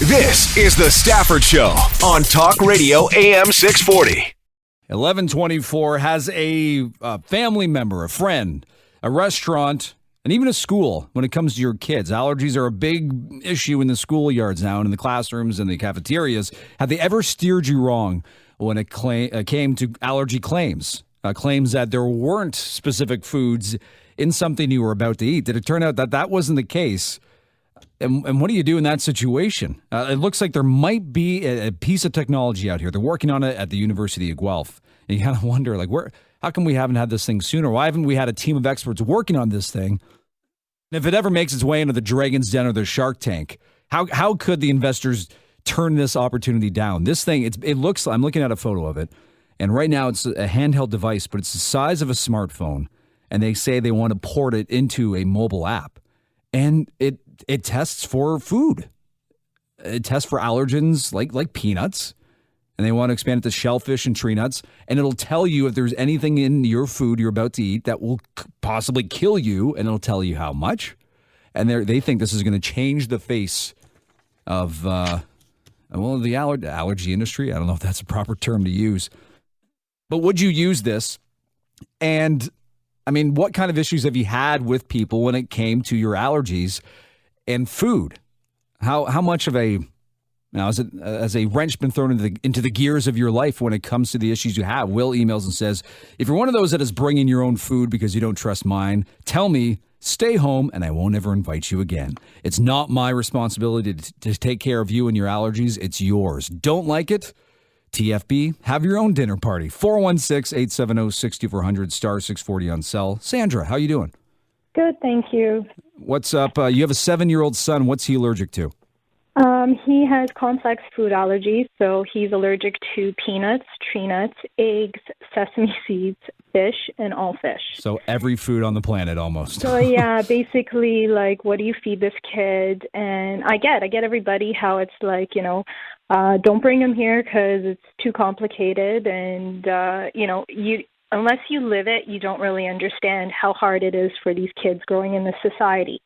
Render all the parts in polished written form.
This is the Stafford Show on Talk Radio AM 640. 1124 has a family member, a friend, a restaurant, and even a school when it comes to your kids. Allergies are a big issue in the schoolyards now and in the classrooms and the cafeterias. Have they ever steered you wrong when it came to allergy claims? Claims that there weren't specific foods in something you were about to eat. Did it turn out that that wasn't the case? And what do you do in that situation? It looks like there might be a piece of technology out here. They're working on it at the University of Guelph. And you kind of wonder, like, how come we haven't had this thing sooner? Why haven't we had a team of experts working on this thing? And if it ever makes its way into the Dragon's Den or the Shark Tank, how could the investors turn this opportunity down? This thing, it looks, I'm looking at a photo of it, and right now it's a handheld device, but it's the size of a smartphone, and they say they want to port it into a mobile app. And it tests for food. It tests for allergens like peanuts. And they want to expand it to shellfish and tree nuts. And it'll tell you if there's anything in your food you're about to eat that will possibly kill you. And it'll tell you how much. And they think this is going to change the face of, the allergy industry. I don't know if that's a proper term to use. But would you use this? And I mean, what kind of issues have you had with people when it came to your allergies and food? How much of a has a wrench been thrown into the gears of your life when it comes to the issues you have? Will emails and says, if you're one of those that is bringing your own food because you don't trust mine, tell me, stay home, and I won't ever invite you again. It's not my responsibility to take care of you and your allergies. It's yours. Don't like it? TFB, have your own dinner party. 416-870-6400, star 640 on cell. Sandra, how you doing? Good, thank you. What's up? You have a 7-year-old son. What's he allergic to? He has complex food allergies, so he's allergic to peanuts, tree nuts, eggs, sesame seeds, fish, and all fish. So every food on the planet almost. So yeah, basically, like, what do you feed this kid? And I get everybody how it's like, don't bring him here because it's too complicated, and unless you live it, you don't really understand how hard it is for these kids growing in this society.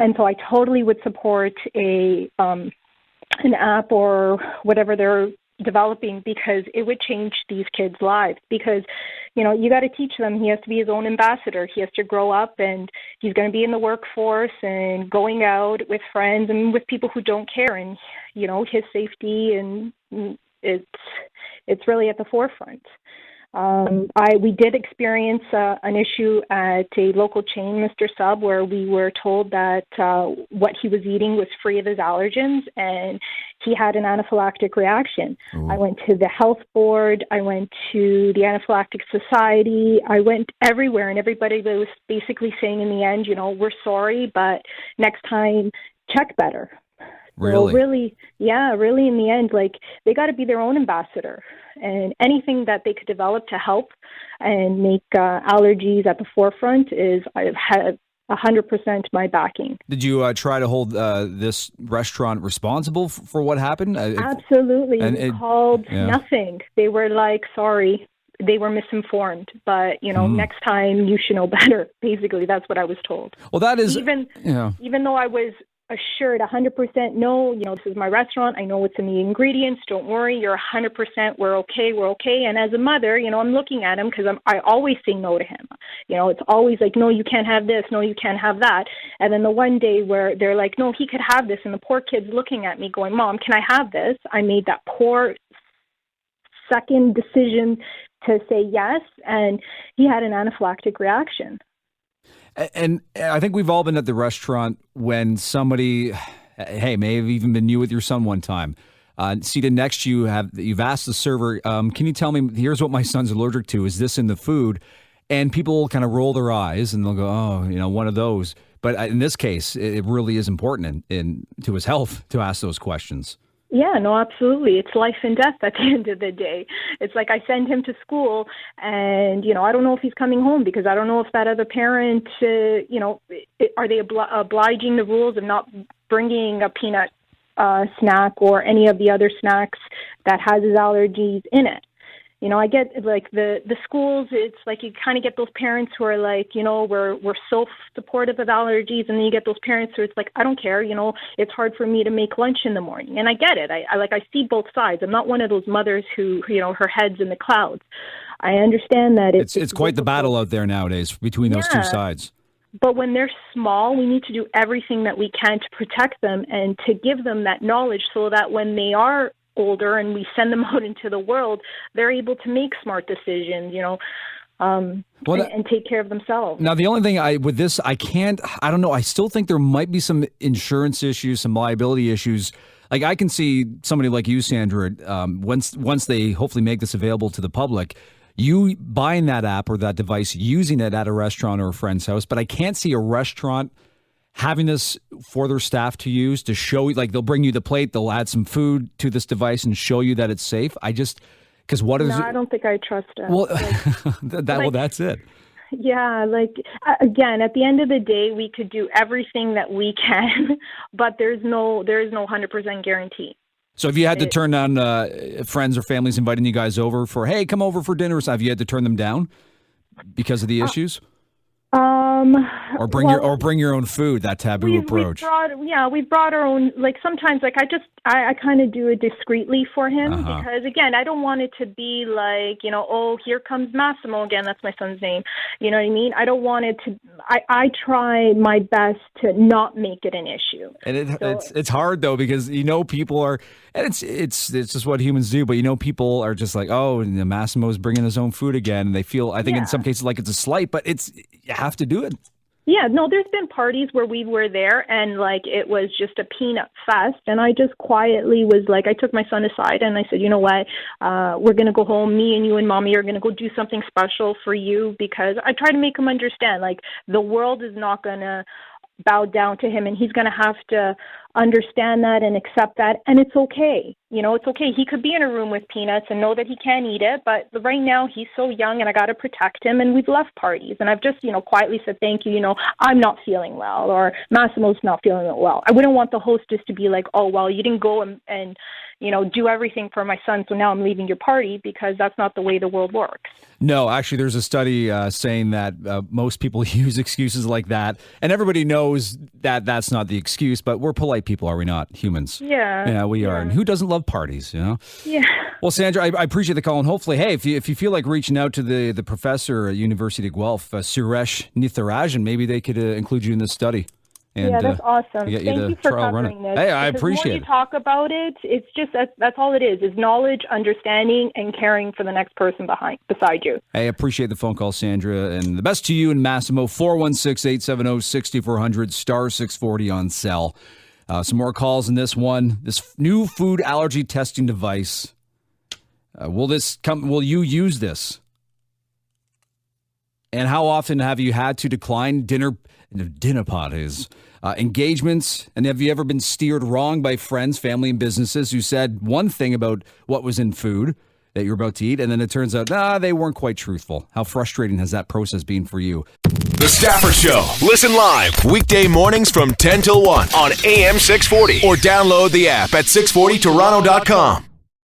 And so I totally would support an app or whatever they're developing, because it would change these kids' lives. Because, you got to teach them he has to be his own ambassador. He has to grow up, and he's going to be in the workforce and going out with friends and with people who don't care. And, his safety, and it's really at the forefront. We did experience an issue at a local chain, Mr. Sub, where we were told that what he was eating was free of his allergens, and he had an anaphylactic reaction. Ooh. I went to the health board. I went to the Anaphylactic Society. I went everywhere, and everybody was basically saying in the end, we're sorry, but next time, check better. Really? So really in the end, they got to be their own ambassador, and anything that they could develop to help and make allergies at the forefront is, I've had 100% my backing. Did you try to hold this restaurant responsible for what happened? Absolutely. We called nothing. They were like, sorry. They were misinformed, but next time you should know better. Basically, that's what I was told. Well, that is even though I was assured 100%, no, this is my restaurant. I know what's in the ingredients. Don't worry. You're 100%. We're okay. And as a mother, I'm looking at him because I always say no to him. It's always like, no, you can't have this. No, you can't have that. And then the one day where they're like, no, he could have this. And the poor kid's looking at me going, Mom, can I have this? I made that poor second decision to say yes. And he had an anaphylactic reaction. And I think we've all been at the restaurant when somebody, may have even been you with your son one time, seated next to you, you've asked the server, can you tell me, here's what my son's allergic to. Is this in the food? And people kind of roll their eyes and they'll go, oh, one of those. But in this case, it really is important to his health to ask those questions. Yeah, no, absolutely. It's life and death at the end of the day. It's like I send him to school and, I don't know if he's coming home because I don't know if that other parent, are they obliging the rules of not bringing a peanut snack or any of the other snacks that has his allergies in it. I get like the schools, it's like you kind of get those parents who are like, we're so supportive of allergies, and then you get those parents who it's like, I don't care, it's hard for me to make lunch in the morning. And I get it. I see both sides. I'm not one of those mothers who, her head's in the clouds. I understand that it's quite the battle out there nowadays between those two sides. But when they're small, we need to do everything that we can to protect them and to give them that knowledge so that when they are older and we send them out into the world, they're able to make smart decisions, and take care of themselves. Now, the only thing I don't know. I still think there might be some insurance issues, some liability issues. Like I can see somebody like you, Sandra, once they hopefully make this available to the public, you buying that app or that device, using it at a restaurant or a friend's house. But I can't see a restaurant having this for their staff to use to show, like they'll bring you the plate, they'll add some food to this device and show you that it's safe. I don't think I trust it. Well, that's it. Yeah, again, at the end of the day, we could do everything that we can, but there is no 100% guarantee. So if you had to turn down friends or families inviting you guys over for, hey, come over for dinner, have you had to turn them down because of the issues? Or bring your own food, that taboo approach. We've brought our own, sometimes, I kind of do it discreetly for him because, again, I don't want it to be like, here comes Massimo again, that's my son's name. You know what I mean? I don't want it to, I try my best to not make it an issue. And it's hard, though, because, people are, and it's just what humans do, but, people are just like, oh, Massimo's bringing his own food again. And they feel, I think in some cases, like it's a slight, but you have to do it. Yeah, no, there's been parties where we were there and it was just a peanut fest. And I just quietly was like, I took my son aside and I said, you know what, we're going to go home. Me and you and mommy are going to go do something special for you, because I try to make him understand, the world is not going to bow down to him and he's going to have to understand that and accept that. And it's okay. It's okay. He could be in a room with peanuts and know that he can eat it. But right now he's so young and I got to protect him. And we've left parties. And I've just, quietly said, thank you. I'm not feeling well, or Massimo's not feeling well. I wouldn't want the hostess to be like, oh, well, you didn't go and do everything for my son, so now I'm leaving your party, because that's not the way the world works. No, actually, there's a study saying that most people use excuses like that. And everybody knows that that's not the excuse, but we're polite people, are we not? Humans. Yeah, we are. And who doesn't love parties, Yeah. Well, Sandra, I appreciate the call. And hopefully, hey, if you feel like reaching out to the professor at University of Guelph, Suresh Neethirajan, maybe they could include you in this study. And, that's awesome. Thank you for covering this. Hey, I appreciate it. When you talk about it, it's just that's all it is knowledge, understanding, and caring for the next person beside you. I appreciate the phone call, Sandra, and the best to you and Massimo. 416-870-6400, star 640 on cell. Some more calls in this one. This new food allergy testing device. Will you use this? And how often have you had to decline dinner parties, engagements? And have you ever been steered wrong by friends, family, and businesses who said one thing about what was in food that you're about to eat, and then it turns out, they weren't quite truthful? How frustrating has that process been for you? The Stafford Show. Listen live weekday mornings from 10 till 1 on AM 640, or download the app at 640toronto.com.